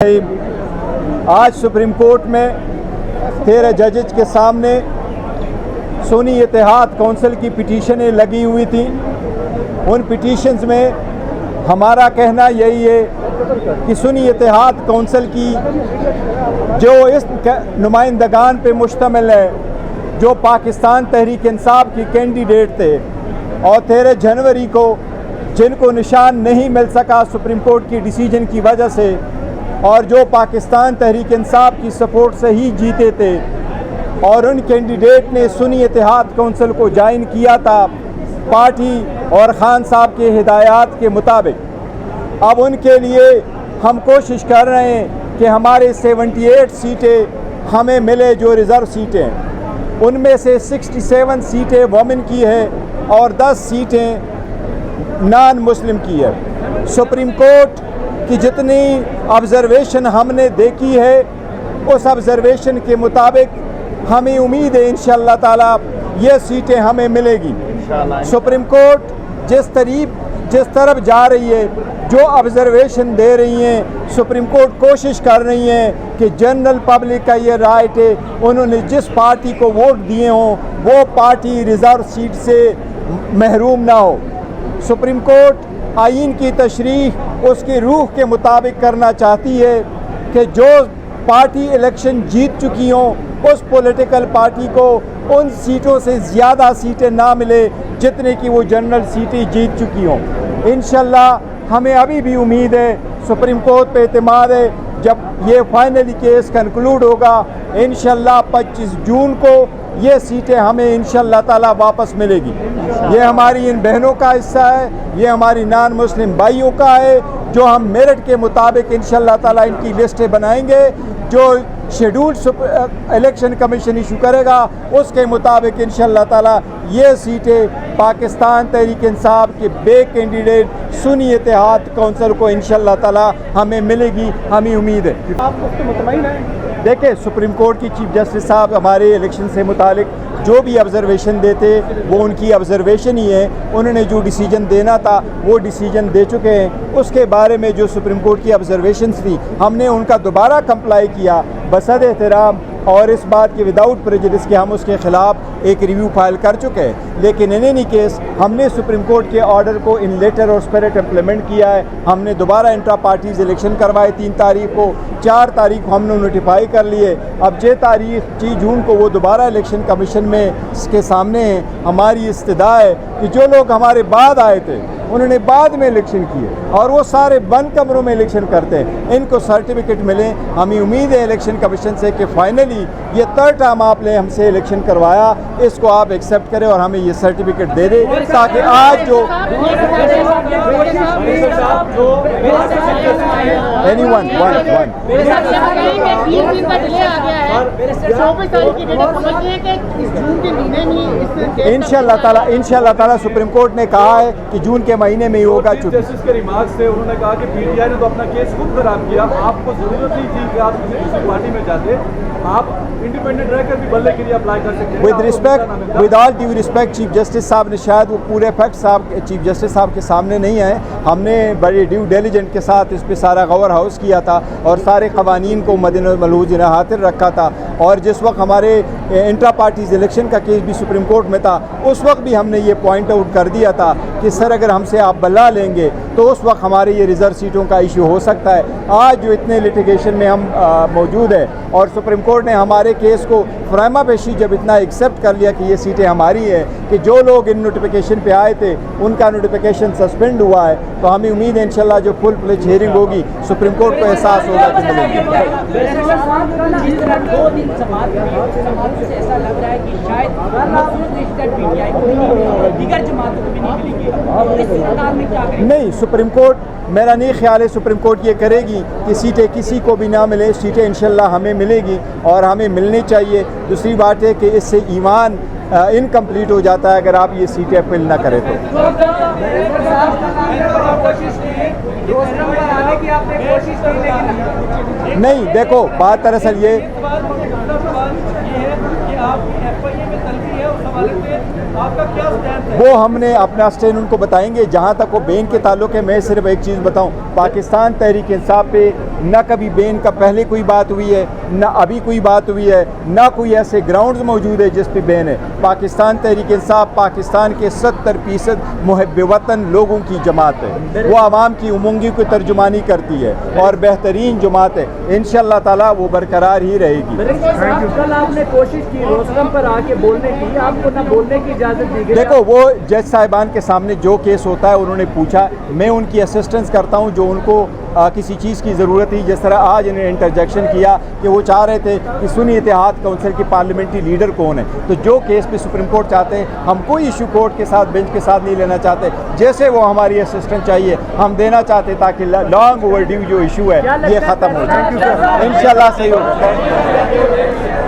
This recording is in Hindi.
आज सुप्रीम कोर्ट में 13 जजेज के सामने सुन्नी इत्तेहाद कौंसिल की पिटीशनें लगी हुई थी। उन पिटीशंस में हमारा कहना यही है कि सुन्नी इत्तेहाद कौंसिल की जो इस नुमाइंदगान पे मुश्तमिल है, जो पाकिस्तान तहरीक इंसाफ की कैंडिडेट थे और 13 जनवरी को जिनको निशान नहीं मिल सका सुप्रीम कोर्ट की डिसीजन की वजह से, और जो पाकिस्तान तहरीक इंसाफ की सपोर्ट से ही जीते थे, और उन कैंडिडेट ने सुन्नी इत्तेहाद कौंसिल को ज्वाइन किया था पार्टी और ख़ान साहब के हिदायत के मुताबिक। अब उनके लिए हम कोशिश कर रहे हैं कि हमारे 78 सीटें हमें मिले जो रिज़र्व सीटें, उनमें से 67 सीटें वुमेन की है और 10 सीटें नॉन मुस्लिम की है। सुप्रीम कोर्ट की जितनी ऑब्ज़र्वेशन हमने देखी है, उस ऑब्ज़र्वेशन के मुताबिक हमें उम्मीद है इंशाअल्लाह ताला ये सीटें हमें मिलेगी। सुप्रीम कोर्ट जिस तरफ जा रही है, जो ऑब्ज़र्वेशन दे रही हैं, सुप्रीम कोर्ट कोशिश कर रही है कि जनरल पब्लिक का ये राइट है, उन्होंने जिस पार्टी को वोट दिए हों वो पार्टी रिज़र्व सीट से महरूम ना हो। सुप्रीम कोर्ट आईन की तशरीह उसकी रूह के मुताबिक करना चाहती है कि जो पार्टी इलेक्शन जीत चुकी हों उस पॉलिटिकल पार्टी को उन सीटों से ज़्यादा सीटें ना मिले जितने की वो जनरल सीटें जीत चुकी हों। इंशाल्लाह हमें अभी भी उम्मीद है, सुप्रीम कोर्ट पे एतमाद है, जब ये फाइनली केस कंक्लूड होगा इंशाल्लाह 25 जून को ये सीटें हमें इंशाल्लाह ताला वापस मिलेगी। ये हमारी इन बहनों का हिस्सा है, ये हमारी नॉन मुस्लिम भाइयों का है, जो हम मेरिट के मुताबिक इंशाल्लाह ताला इनकी लिस्टें बनाएंगे। जो शेड्यूल इलेक्शन कमीशन इशू करेगा उसके मुताबिक इंशाल्लाह ताला ये सीटें पाकिस्तान तहरीक इंसाफ के बे कैंडिडेट सुन्नी इत्तेहाद कौंसिल को इंशाल्लाह ताला हमें मिलेगी, हमें उम्मीद है। आप मुफ्त मुतमईन हैं? देखिए, सुप्रीम कोर्ट की चीफ जस्टिस साहब हमारे इलेक्शन से मुतालिक जो भी ऑब्ज़र्वेशन देते वो उनकी ऑब्ज़र्वेशन ही है। उन्होंने जो डिसीजन देना था वो डिसीजन दे चुके हैं। उसके बारे में जो सुप्रीम कोर्ट की ऑब्ज़र्वेशंस थी हमने उनका दोबारा कंप्लाई किया बसद एहतराम, और इस बात के विदाउट प्रेजुडिस कि हम उसके ख़िलाफ़ एक रिव्यू फाइल कर चुके हैं। लेकिन इन एनी केस हमने सुप्रीम कोर्ट के ऑर्डर को इन लेटर और स्पिरिट इम्प्लीमेंट किया है। हमने दोबारा इंट्रा पार्टीज़ इलेक्शन करवाए 3 तारीख को, 4 तारीख को हमने नोटिफाई कर लिए। अब 6 जून को वो दोबारा इलेक्शन कमीशन में इसके सामने हमारी इस्तदा है कि जो लोग हमारे बाद आए थे उन्होंने बाद में इलेक्शन किए और वो सारे बंद कमरों में इलेक्शन करते हैं, इनको सर्टिफिकेट मिले। हमें उम्मीद है इलेक्शन कमीशन से कि फाइनली ये 3rd टाइम आपने हमसे इलेक्शन करवाया, इसको आप एक्सेप्ट करें और हमें ये सर्टिफिकेट दे दें, ताकि आज जो इंशाअल्लाह ताला सुप्रीम कोर्ट ने कहा है कि जून के महीने में ही होगा। जस्टिस के रिमार्क से उन्होंने कहा कि पीटीआई ने तो अपना केस खुद खराब किया, आपको जरूरत नहीं थी कि आप किसी दूसरी पार्टी में जाते, आप इंडिपेंडेंट रहकर भी बल्ले के लिए अप्लाई कर सकते हैं। With all due respect, chief justice साहब ने शायद वो पूरे फैक्ट साहब चीफ जस्टिस साहब के सामने नहीं आए। हमने बड़े ड्यू डिलिजेंट के साथ इस पर सारा गवर हाउस किया था और सारे कवानीन को मद्देनज़र हाजिर रखा था, और जिस वक्त हमारे इंट्रा पार्टीज़ इलेक्शन का केस भी सुप्रीम कोर्ट में था उस वक्त भी हमने ये पॉइंट आउट कर दिया था कि सर अगर हमसे आप बल्ला लेंगे तो उस वक्त हमारे ये रिज़र्व सीटों का इशू हो सकता है। आज जो इतने लिटिगेशन में हम मौजूद है और सुप्रीम कोर्ट ने हमारे केस को प्राइमा फेशी जब इतना एक्सेप्ट कर लिया कि ये सीटें हमारी हैं, कि जो लोग इन नोटिफिकेशन पे आए थे उनका नोटिफिकेशन सस्पेंड हुआ है, तो हमें उम्मीद है इंशाल्लाह जो फुल फ्लेज हियरिंग होगी सुप्रीम कोर्ट को एहसास होगा कि मिलेंगे। नहीं, सुप्रीम कोर्ट, मेरा नहीं ख्याल है सुप्रीम कोर्ट ये करेगी कि सीटें किसी को भी ना मिले। सीटें इंशाल्लाह हमें मिलेगी और हमें मिलनी चाहिए। दूसरी बात है कि इससे ईमान इनकम्प्लीट हो जाता है अगर आप ये सीटें अपील ना करें तो। नहीं, देखो बात दरअसल ये वो हमने अपना स्टैंड उनको बताएंगे। जहाँ तक वो बैंक के ताल्लुक है, मैं सिर्फ एक चीज़ बताऊँ, पाकिस्तान तहरीक इंसाफ पे न कभी बेन का पहले कोई बात हुई है, न अभी कोई बात हुई है, न कोई ऐसे ग्राउंड्स मौजूद है जिस पे बेन है। पाकिस्तान तहरीक इंसाफ पाकिस्तान के 70% मुहब्बे वतन लोगों की जमात है, वो आवाम की उमंगी को तर्जुमानी करती है और बेहतरीन जमात है। इंशाअल्लाह ताला वो बरकरार ही रहेगी। कल आपने कोशिश की रोस्टम पर आके बोलने की, आपको ना बोलने की इजाज़त दी गई। देखो, वो जज साहिबान के सामने जो केस होता है उन्होंने पूछा, मैं उनकी असिस्टेंस करता हूँ जो उनको किसी चीज़ की ज़रूरत थी। जिस तरह आज इन्होंने इंटरजेक्शन किया कि वो चाह रहे थे कि सुन्नी इत्तेहाद काउंसिल की पार्लियामेंट्री लीडर कौन है, तो जो केस पे सुप्रीम कोर्ट चाहते हैं, हम कोई इशू कोर्ट के साथ बेंच के साथ नहीं लेना चाहते। जैसे वो हमारी असिस्टेंस चाहिए हम देना चाहते ताकि लॉन्ग ओवरड्यू जो इशू है ये ख़त्म हो जाए। इंशाल्लाह सही होगा।